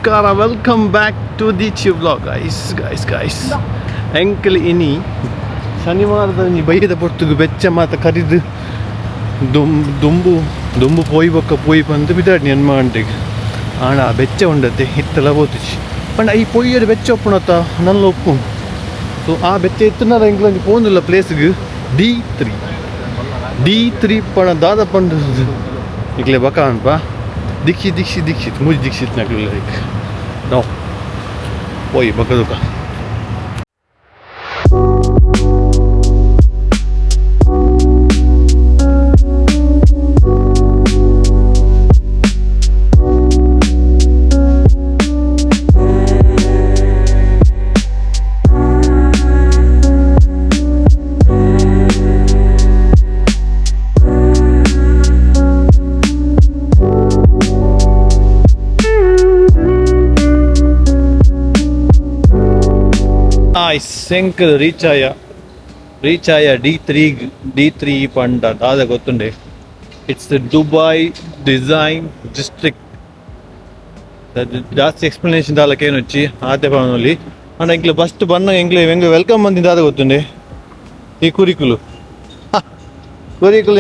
Namaskara, welcome back to the Chiv vlog, guys. Ankle ini ಶನಿವಾರದ ಬೈದ ಪೊರ್ತುಗು ಬೆಚ್ಚ ಮಾತ ಕರಿದು ದುಂಬು ಪೋಯಿ ಬಂದು ಬಿದ್ದಾಡಿ ಎನ್ಮ ಗಂಟೆಗೆ ಆಣ ಬೆಚ್ಚ ಉಂಡತ್ತೆ ಹಿತ್ತಲ ಹೋತಿಸಿ ಪಂಡ ಈ ಪೊಯ್ಯರು ಬೆಚ್ಚ ಒಪ್ಪಣತ್ತ ನನ್ನ ಒಪ್ಪು ಸೊ ಆ ಬೆಚ್ಚ ಎತ್ತನಾರ ಎಂಗ್ಲಂಜಿ ಪೋನಿಲ್ಲ ಪ್ಲೇಸ್ಗೆ D3 ಪಣ ದಾದ ಪಂಡ ಇಕ್ಲೆ ಬಕ ಅನ್ಪ ದೀಕ್ಷಿತ್ ಮುಜ್ ದೀಕ್ಷಿತ್ ನಕ್ಲಿಲ್ಲ ಈಗ ನೋ ಪೋಯಿ ಬಕದುಕ ಶಂಕರ್ ರೀಚ್ ಆಯ D3 ಪಂಡ ದಾದ ಗೊತ್ತುಂಡೆ ಇಟ್ಸ್ ದುಬೈ ಡಿಸೈನ್ ಡಿಸ್ಟ್ರಿಕ್ಟ್ ಜಾಸ್ತಿ ಎಕ್ಸ್ಪ್ಲನೇಷನ್ ದಾಲಕ್ಕೆ ಏನು వచ్చి ಆತೆ ಪವನಲ್ಲಿ ಅಂಡ್ ಎಂಕ್ಲೆ ಫಸ್ಟ್ ಬನ್ನ ಎಂಕ್ಲೆ ವೆಲ್ಕಮ್ ಬಂದಿದ್ದ ದಾದ ಗೊತ್ತುಂಡೆ ಈ ಕುರಿಕುಲು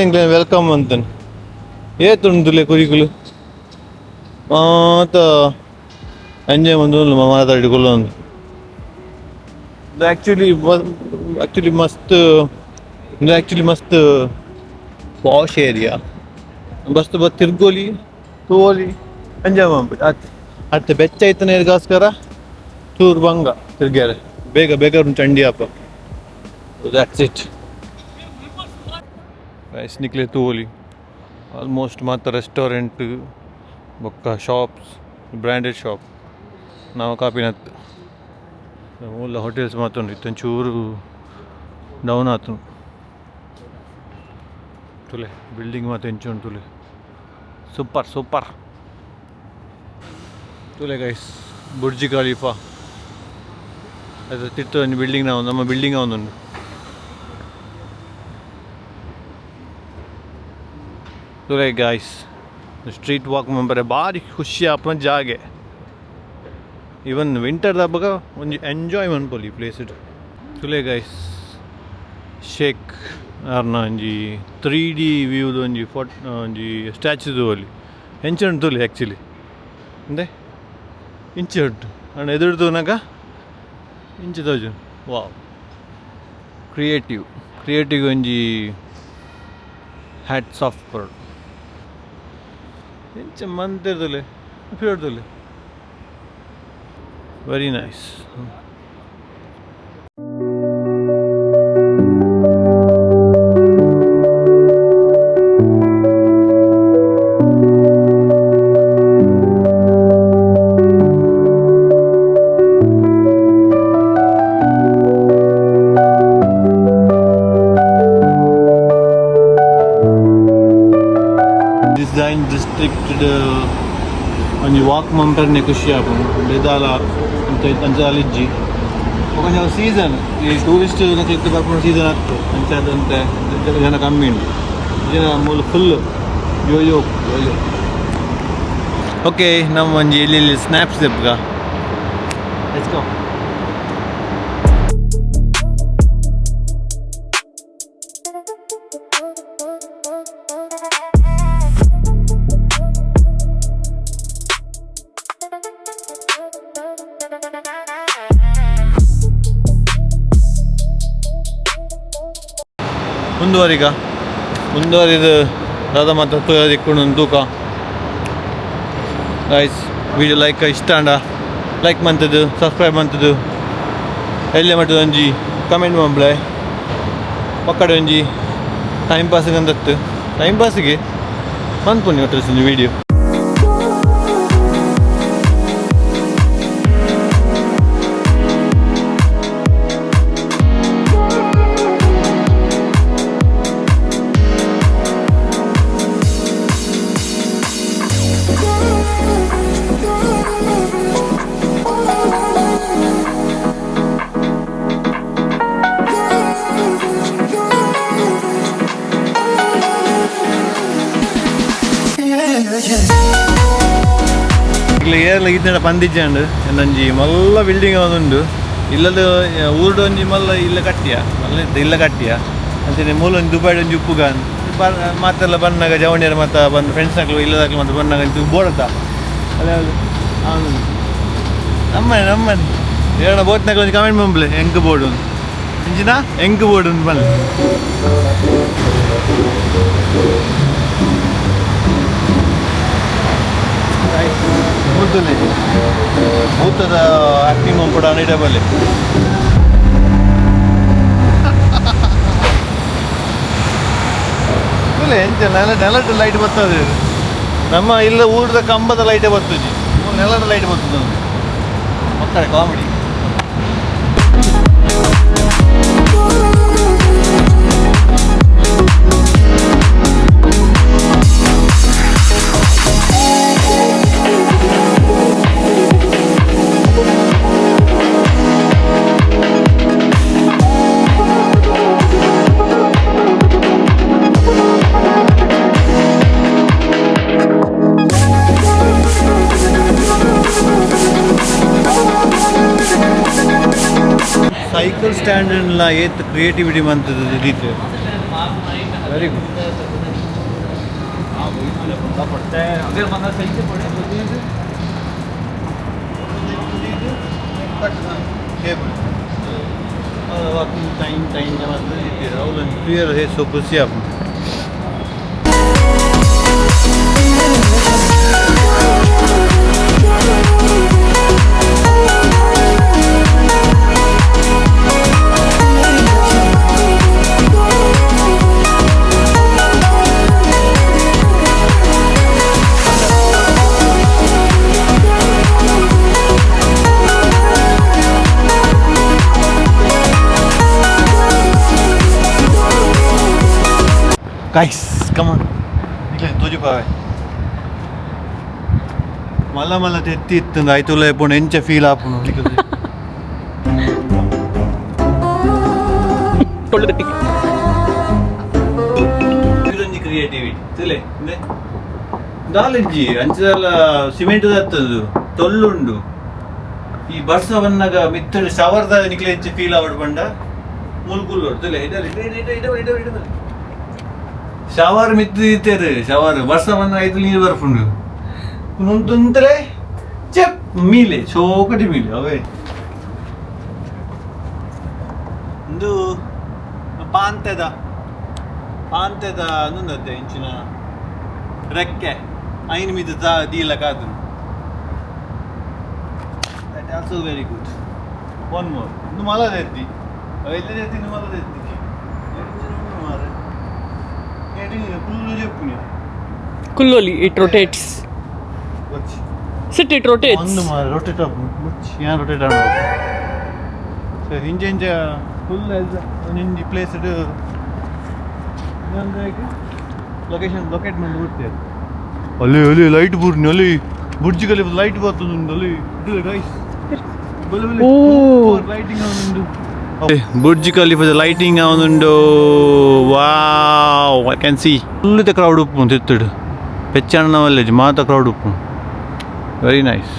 ಎಂಕ್ಲೆ ವೆಲ್ಕಮ್ ಅಂತನ್ ಏತುಂಡುಲೆ ಕುರಿಕುಲು ಮಾತ ಎಂಜಾಯ್ ಬಂದು ಮಾತಾಡಿಕೊಳ್ಳೋ ಒಂದು actually must posh area. Must be tirgoli, tuoli, enjoy ಮಾಡ್ಬಿಟ್ಟು ಅತ್ತೆ ಬೆಚ್ಚ ಐತನ ಇದಕ್ಕೋಸ್ಕರ ಟೂರ್ ಬಂಗ ತಿರ್ಗ್ಯಾರೆ ಬೇಗ ಚಂಡಿಯಪ್ಪ. That's it. Guys, ನಿಕ್ಲೆ ತುವೋಲಿ ಆಲ್ಮೋಸ್ಟ್ ಮಾತ್ರ ರೆಸ್ಟೋರೆಂಟ್ ಬೊಕ್ಕ ಶಾಪ್ಸ್ ಬ್ರ್ಯಾಂಡೆಡ್ ಶಾಪ್ ನಾವು ಕಾಪಿನತ್ತು ಎಲ್ಲ ಹೋಟೆಲ್ಸ್ ಮಾತೊಂಡು ಇತ್ತೊಂಚೂರು ಡೌನ್ ಆತು ತುಲೆ ಬಿಲ್ಡಿಂಗ್ ಮಾತು ಎಂಚುಂಡು ತುಲೆ ಸೂಪರ್ ತುಲೆ ಗೈಸ್ ಬುರ್ಜಿ ಖಲೀಫಾ ಅದು ತಿಟ್ಟು ಒಂದು ಬಿಲ್ಡಿಂಗ್ ನಮ್ಮ ಬಿಲ್ಡಿಂಗ್ ಒಂದುಂಡು ತುಲೆ ಗೈಸ್ ಸ್ಟ್ರೀಟ್ ವಾಕ್ ಮಂಬರೆ ಭಾರಿ ಖುಷಿ ಆಪನ ಜಾಗೆ ಈವನ್ ವಿಂಟರ್ ಹಬ್ಬಗ ಒಂದು ಎಂಜಾಯ್ ಮನ್ಪೊಲಿ ಪ್ಲೇಸ್ ಇಟ್ಟು ತುಲೆ ಗೈಸ್ ಶೇಕ್ ಆರ್ನ ಒಂಜಿ 3D ವ್ಯೂದು ಒಂಜಿ ಸ್ಟ್ಯಾಚ್ಯೂದು ಅಲ್ಲಿ ಹೆಂಚುಂಟು ತುಲಿ ಆ್ಯಕ್ಚುಲಿ ಅಂದೆ ಇಂಚೆ ಉಂಟು ಅಂಡ್ ಎದುರ್ದು ನಾಗ ಇಂಚೆ ತೋಜು ವಾವ್ ಕ್ರಿಯೇಟಿವ್ ಒಂಜಿ ಹ್ಯಾಟ್ಸ್ ಆಫ್ ಕೊರಡು ಇಂಚೆ ಮಂತಿರ್ದುಲೆ ಫಿರ್ದುಲೆ very nice. Design district ಒಂಜಿ ವಾಕ್ ಮಂಪರ್ನೆ ಖುಷಿ ಆಪುಂಡು ಬೆದಾಲ ಅಂಚಾಲಿಜ್ಜಿ ಒಂಜ ಸೀಸನ್ ಈ ಟೂರಿಸ್ಟ್ ಕ್ಲಿಕ್ ಬರ್ಕೊಂಡು ಸೀಸನ್ ಆಗ್ತದೆ ಅಂಚಾದಂತೆ ಜನ ಕಮ್ಮಿ ಉಂಟು ಜನ ಮೂಲ ಫುಲ್ ಯೋಯೋ ಓಕೆ ನಮ್ಮ ಒಂಜಿ ಇಲ್ಲಿ ಸ್ನ್ಯಾಪ್ಸ್ ದೆಪ್ಗ ಲೆಟ್ಸ್ ಗೋ ಮುಂದುವರಿದು ದಾದ ಮತ್ತು ಇಕ್ಕೊಂಡು ತೂಕ ಗೈಸ್ ವಿಡಿಯೋ ಇಷ್ಟ ಅಂಡ ಲೈಕ್ ಮಂತದ್ದು ಸಬ್ಸ್ಕ್ರೈಬ್ ಮಂತದ್ದು ಎಲ್ಲೇ ಮಟ್ಟದ ಒಂಜಿ ಕಮೆಂಟ್ ಮಾಡ್ಬಿಳೆ ಪಕ್ಕಡೆ ಒಂಜಿ ಟೈಮ್ ಪಾಸಿಗೆ ಅಂದತ್ತು ಟೈಮ್ ಪಾಸಿಗೆ ಮನ್ಪುನಿ ಒಟ್ಟು ವಿಡಿಯೋ ಎಲ್ಲ ಇದ್ದ ಪಂದಿಜ್ಜಂಡು ಎಂದಂಜಿ ಮಲ್ಲ ಬಿಲ್ಡಿಂಗ್ ಒಂದುಂಡು ಇಲ್ಲದ ಊರ್ಡು ಒಂಜಿ ಮಲ್ಲ ಇಲ್ಲ ಕಟ್ಟಿಯ ಮಲ್ಲ ಇಲ್ಲ ಕಟ್ಟಿಯ ಅಂತೀನಿ ಮೂಲ ಒಂದು ದುಬಾಯಿ ಒಂಜಿ ಉಪ್ಪುಗಾನ್ ಮಾತೆಲ್ಲ ಬಂದಾಗ ಜವಣಿಯರು ಮತ್ತು ಬಂದು ಫ್ರೆಂಡ್ಸ್ನಾಗ್ಲು ಇಲ್ಲದಾಗ್ಲು ಮತ್ತು ಬಂದಾಗ ಇದು ಬೋಡತ್ತ ಅಲ್ಲ ನಮ್ಮನೆ ಏನ ಬೋಟ್ನಾಗ ಒಂದು ಕಮೆಂಟ್ ಮಂಬ್ಲೆ ಹೆಂಗೆ ಬೋರ್ಡು ಇಂಜಿನ ಹೆಂಗೆ ಬೋರ್ಡು ಬಂದು ಮುದ್ದಲೆ ಊತದ ಆಕ್ಟಿಂಗ್ ಕೂಡ ನೀಡಬಲ್ಲೆ ಎಂಚ ನೆಲದ ಲೈಟ್ ಬರ್ತದೆ ನಮ್ಮ ಇಲ್ಲ ಊರದ ಕಂಬದ ಲೈಟೇ ಬರ್ತದೆ ನೆಲದ ಲೈಟ್ ಬರ್ತದೆ ಮಕ್ಕಳ ಕಾಮಿಡಿ ಸೈಕಲ್ ಸ್ಟ್ಯಾಂಡ್ ಏತ್ ಕ್ರಿಯೇಟಿವಿಟಿ ಮಂತದ್ದು ಇದೀತು very good walking time clear है सो खुशी आप Guys, come on. Ikle tuju pawe. Mala tetti ittund aitule pun enche feel apunu. Tollu tetti. Idonji creativity. Tile, ne? Dalenji anchadala cement dattadu tollu undu. ಈ ಬರ್ಸ ಬಂದಾಗ ಮಿತ್ತಡು ಶವರ್ದ ನಿಕ್ಲೆ ಹೆಚ್ಚು feel ಆವಡ್ ಬಂಡ ಮುಲ್ಕುಲ್ಲು ತಲೆ ಇಡ ಶವರ್ ಮಿತ್ತಿತ್ತೇರು ಶವರ್ ವರ್ಷ ಬಂದ ಐದು ನೀರು ಬರ್ಪುಂಡು ತುಂತಲೆ ಚೆಪ್ ಮೀಲೆ ಚೋಕಟಿ ಮೀಲೆ ಅವೇ ಒಂದು ಪಾಂತೆದ ಅನ್ನೊಂದತ್ತೆ ಇಂಚಿನ ರೆಕ್ಕೆ ಐನು ಮಿದ್ದು ದೀಲ ಕಾದು that also very good one more ಇನ್ನು ಮಲದ ಎತ್ತಿ ಎಲ್ಲೇ ಎತ್ತಿ ಇನ್ನು ಮಲದ ಎತ್ತಿ ಮಾರೆ Kulloli, it rotates. Sit, it rotates. One more rotate up. Yeah, rotate down. So hinge full as in the place it location locate man route there. Ali light burn ali burji kali light batundi ali do guys. Oh, lighting on Burj Khalifa lighting avundo. Wow, I can see full the crowd uppu tittudu pechana village maata crowd uppu very nice.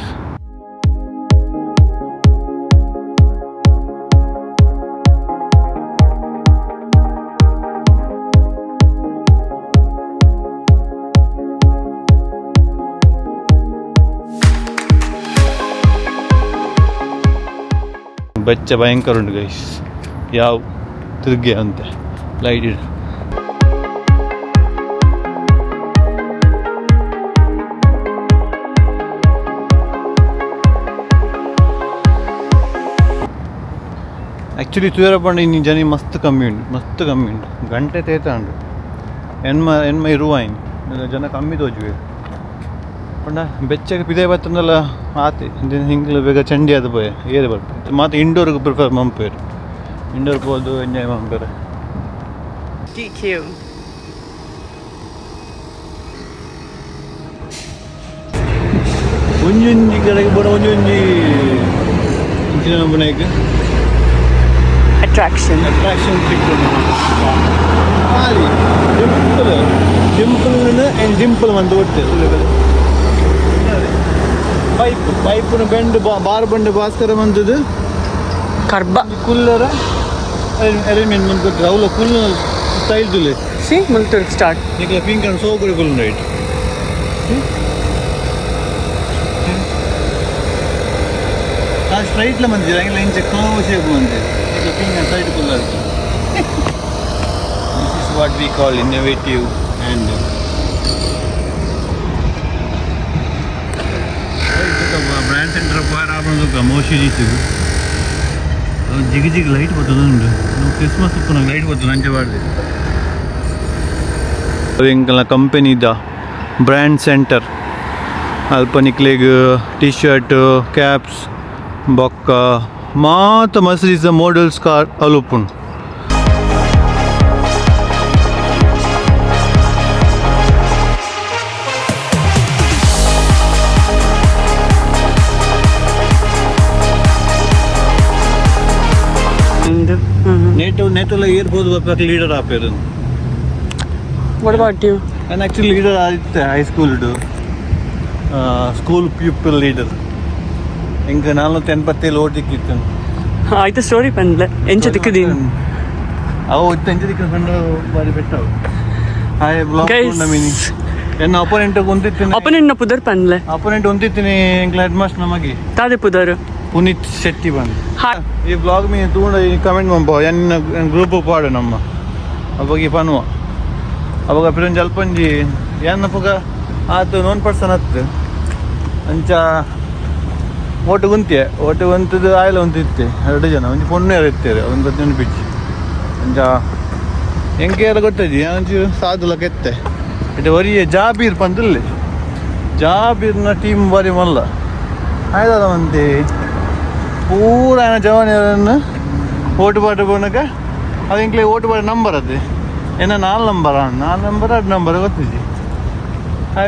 ಬೆಚ್ಚ ಭಯಂಕರ ಉಂಟು guys ಯಾವ ತಿರುಗಿ ಅಂತೆ light ಇಡು actually ತೂರಪಂಡ ಇನ್ನು ಜನ ಮಸ್ತ್ ಕಮ್ಮಿ ಉಂಟು ಗಂಟೆ ತೇತ ಉಂಟು ಎನ್ಮ ಇರುವಾಯಿನ್ ಜನ ಕಮ್ಮಿ ತೋಜುವೆ ಪಂಡ ಬೆಚ್ಚಗೆ ಪಿದೆ ಬತ್ತಂದಲ್ಲ ಆತೆ ಹಿಂಗೆ ಬೇಗ ಚಂಡಿ ಅದು ಪೋಯೆ ಏರಿ ಬರ್ತದೆ ಮತ್ತು ಇಂಡೋರ್ಗೆ ಪ್ರಿಫರ್ ಮಂಪೇರು ಇಂಡೋರ್ ಹೋದು ಎಂಜಾಯ್ ಮಂಪೇರು ಒಂಜೊಂಜಿ ಕಡೆಗೆ ಬರೋ ಒಂಜೊಂಜಿ ಇಂಚಿನ ನಂಬನೆಗೆ attraction ಡಿಂಪಲ್ ಡಿಂಪಲ್ ಒಂದು ಒಟ್ಟು ಪೈಪ್ನ ಬೆಂಡ್ ಬಾರ್ ಬಂಡೆ ಭಾಸ್ಕರ ಬಂದದ್ದು Karba. ಕುಲ್ಲರ ಅರೇಂಜ್ಮೆಂಟ್ ಮಾಡ್ಕೊಟ್ರೆ ಅವಳ ಕುಲ್ ಸ್ಟೈಲ್ ತುಲೆ See, multi start. ಈಗ ಪಿಂಕ್ ಅಂಡ್ ಸೋ ಕೂಡ ಕುಲ್ ರೈಟ್ ಆ ಸ್ಟ್ರೈಟ್ಲ ಬಂದಿದೆ ಹಂಗೆ ಇಂಚ ಕರ್ವ್ ಶೇಪ್ ಬಂದಿದೆ ಈಗ ಪಿಂಕ್ ಅಂಡ್ ಸೈಡ್ ಕುಲ್ಲ ಇರುತ್ತೆ this is what we call innovative and brand centre ಪಾರ ಆಗೋದು ಮೋಶಿ ರೀತಿಗೂ ಜಿಗಿ ಜಿಗಿ ಲೈಟ್ ಬರ್ತದೆ ಉಂಟು ನಾವು ಕ್ರಿಸ್ಮಸ್ ಉಪ್ಪು ನಂಗೆ ಲೈಟ್ ಬರ್ತದೆ ಅಂಚೆ ಬಾರ್ದು ಇಂಕಲ್ನ ಕಂಪೆನಿದ ಬ್ರ್ಯಾಂಡ್ ಸೆಂಟರ್ ಅಲ್ಪ ನಿಕ್ಲೆಗ್ ಟಿ ಶರ್ಟ್ ಕ್ಯಾಪ್ಸ್ ಬೊಕ್ಕ ಮಾತ ಮಸ್ತ್ ಮೋಡಲ್ಸ್ ಕಾರ್ ಅಲುಪ್ಪುಂಡು नेटला ಏರ್ಬೋದು ಬರ್ಬೇಕು ಲೀಡರ್ ಆಪೇರು What about you? ನಾನು ಆ್ಯಕ್ಚುಲಿ ಲೀಡರ್ ಆಗಿತ್ತೆ ಹೈಸ್ಕೂಲ್ಡು ಸ್ಕೂಲ್ ಪೀಪಲ್ ಲೀಡರ್ ಇಂಕ 480 ಓಟಿಕ್ಕಿತ್ತು ಆಯ್ತು ಸ್ಟೋರಿ ಬಂದ್ಲೆ ಎಂಚ ದಿಕ್ಕದೀನಿ ಅವು ಎಂಚ ದಿಕ್ಕ ಕಂಡು ಬಾರಿ ಬೆಟ್ಟವು ಹಾಯ್ ಬ್ಲಾಗ್ ಮೀನಿ ಎನ್ನ ಅಪೋನೆಂಟ್ ಹೊಂದಿದ್ದೀನಿ ಅಪೋನೆಂಟ್ ನ ಪುದರ್ ಪನ್ಲೆ ಅಪೋನೆಂಟ್ ಹೊಂದಿದ್ದೀನಿ ಇಂಗ್ಲ ಹೆಡ್ ಮಾಸ್ಟರ್ ನಮಗೆ ತಾದೆ ಪುದರ್ ಪುನೀತ್ ಶೆಟ್ಟಿ ಬಂದು ಹಾಯ್ ಈ ಬ್ಲಾಗ್ ಮೀ ತಗೊಂಡು ಈ ಕಮೆಂಟ್ ಮಂಪ ಎನ್ನ ಗ್ರೂಪ್ ಪಾಡು ನಮ್ಮ ಅವಾಗ ಈ ಪನ್ನುವ ಅವಾಗ ಪಿರೊಂಜಿ ಅಲ್ಪಂಜಿ ಏನಪ್ಪಗ ಆತು ನೋನ್ ಪರ್ಸನ್ ಹತ್ತು ಅಂಚ ಓಟು ಕುಂತೆ ಓಟು ಕುಂತದ್ದು ಆಯ್ಲ ಒಂತಿತ್ತೆ 2 ಜನ ಒಂದು ಪೊಣ್ಣು ಇರ್ತಾರೆ ಒಂದು ನೆನಪಿಚ್ಚಿ ಅಂಚ ಹೆಂಗೆ ಎಲ್ಲ ಗೊತ್ತಜ್ಜಿ ಒಂಚೂರು ಸಾಧುಲ ಕೆತ್ತೆ ಇಟ್ಟು ಒರಿಯ ಜಾಬೀರ್ ಪಂದಿಲ್ಲ ಜಾಬೀರ್ನ ಟೀಮ್ ಬಾರಿ ಮಲ್ಲ ಆಯ್ತದ ಮಂತೆ ಪೂರ ಜವಾನಿಯರನ್ನು ಓಟು ಪಾಟ ಬೋನಕ ಅದು ಇಂಕ್ಲೆ ಓಟು ಪಾಟ ನಂಬರ್ ಅದೇ ಏನ 4 ನಂಬರ್ 2 ನಂಬರ್ ಗೊತ್ತಿದ್ದಿ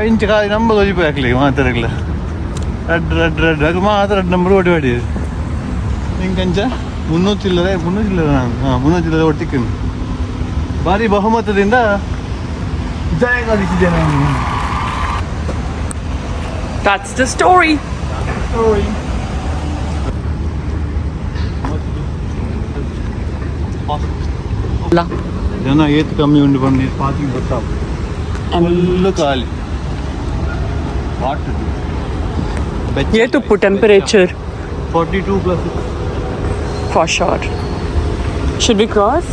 ಇಂಚ ಖಾಲಿ ನಂಬರ್ ಒಜಿಪು ಹಾಕ್ಲಿ ಮಾತಾಡಕ್ಲ ರಡ್ ಮಾತ್ರ 2 ನಂಬರ್ ಓಟಿ ಮಾಡಿದ್ರು ಹಿಂಗಂಚ 300 ಚಿಲ್ಲರೆ ನಾನು 300 ಚಿಲ್ಲರೆ ಒಟ್ಟಿಕ್ಕಿನ್ನು ಭಾರಿ ಬಹುಮತದಿಂದ ಜಯಗಳಿಸಿದ್ದೇನೆ ನಾನು. That's the story. La. ಜನ ಏತ್ ಕಮ್ಮಿ ಉಂಡು ಬಂದು ಪಾರ್ಕಿಂಗ್ ಗೊತ್ತಾಗ ಫುಲ್ಲು ಖಾಲಿ ವಾಟ್ ಏತುಪ್ಪು temperature 42 plus for sure. Should we cross?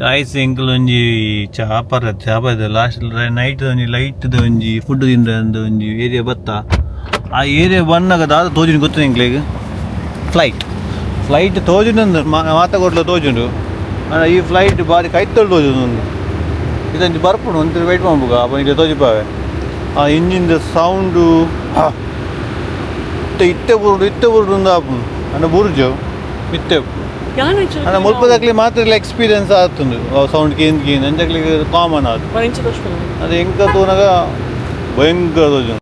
Guys ಎಂಕಲ್ ಒಂಜಿ ಚಾಪದ ಲಾಸ್ಟ್ ನೈಟ್ ಒಂಜಿ ಲೈಟ್ದ ಒಂಜಿ ಫುಡ್ ತಿಂದ್ರೆ ಅಂದ ಒಂಜಿ ಏರಿಯಾ ಬತ್ತ ಆ ಏರಿಯಾ ಬಂದಾಗ ದಾದ ತೋಜುಂಡು ಗೊತ್ತಿದೆ ಎಂಕ್ಲೆಗ್ ಫ್ಲೈಟ್ ತೋಜುಂಡು ಅಂದ ಮಾತಾಕೊಡ್ಲ ತೋಜುಂಡು ಈ ಫ್ಲೈಟ್ ಬಾರಿ ಕೈತೊಳ್ಳು ತೋಜುಂಡು ಒಂದು ಇದೊಂದು ಬರ್ಪುಂಡು ಒಂಥರ ವೆಯ್ಟ್ ಮಾಡ್ಬೇಕು ಅಪ್ಪ ಇಲ್ಲಿ ತೋಜಿಪಾವೆ ಆ ಇಂಜಿನ್ದ ಸೌಂಡು ಇತ್ತೆ ಬುರುಡು ಒಂದು ಆಪುಂಡು ಅನ್ನ ಬುರ್ಜು ಇತ್ತೆ ಅಣ್ಣ ಮುಲ್ಪದಾಗ್ಲಿ ಮಾತ್ರ ಇಲ್ಲ ಎಕ್ಸ್ಪೀರಿಯನ್ಸ್ ಆತುಂಡು ಸೌಂಡ್ ಕೇಂದ್ ಅಂಜಾಗ್ಲಿ ಕಾಮನ್ ಆತು ಅದು ಹೆಂಗ ತೋನಾಗ ಭಯಂಕರ ತೋಜು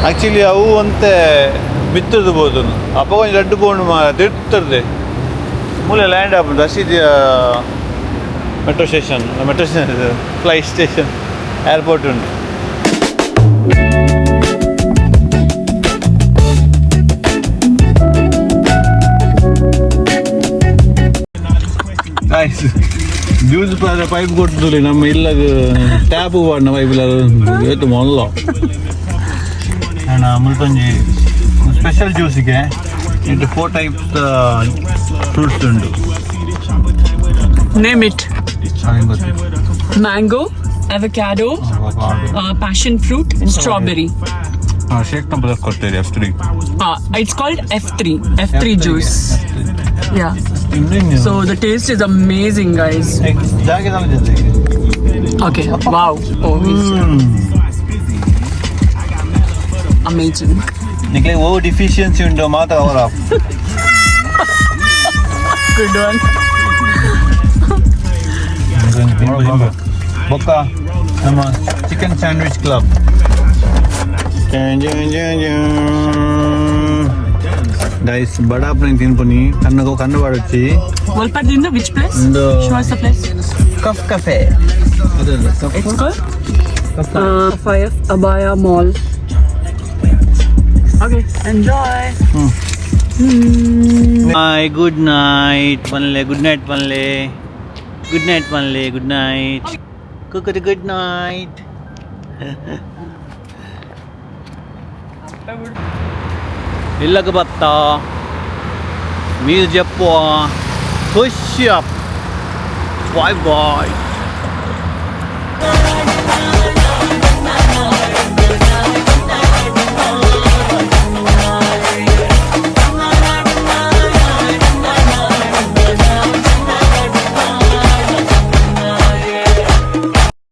ಆ್ಯಕ್ಚುಲಿ ಅವು ಅಂತೆ ಬಿತ್ತದು ಬೋದು ಅಪ್ಪ ಕೊಂಚ ಲಡ್ಡು ಬೋಂಡು ತಿರ್ತದೆ ಮೂಲೆ ಲ್ಯಾಂಡ್ ಆಪುಂಡು ರಶೀದಿಯ metro station flight station airport ಉಂಟು ಜ್ಯೂಸ್ ಪೈಪ್ ಕೊಟ್ಟದು ನಮ್ಮ ಇಲ್ಲದ ಟ್ಯಾಪ್ ಪಾಡಿನ ಪೈಪ್ ಏತು ಮೊಲ್ಲ ಅಣ್ಣ ಮುಲ್ಪಂಜಿ ಸ್ಪೆಷಲ್ ಜ್ಯೂಸಿಗೆ ಇದು 4 ಟೈಪ್ಸ್ ಫ್ರೂಟ್ಸ್ ಉಂಟು name it mango avocado, passion fruit, and strawberry. Shake number ಕೊಡ್ತೀರಿ F3. It's called F3. F3 juice. Yeah. So the taste is amazing, guys. Okay. Wow. Oh, amazing. ನಿಮಗೆ ಓ deficiency ಉಂಟು ಮಾತ್ರ ಅವರ Good one. ಬೊಕ್ಕ ನಮ್ಮ chicken sandwich club guys ಬಡಾಪನ ತಿನ್ಪನಿ ಕಣ್ಣು ಬಾಡೊಚ್ಚಿ Volpadinda, which place? Show us the place. ಕಫ್ cafe It's called Fire Abaya Mall. Okay, enjoy. Hi, good night Panle, good night Panle, good night Panle, good night Kukuri, good night. ఇళ్ళకి బత్తా మీరు చెప్పు ఖుషి up bye bye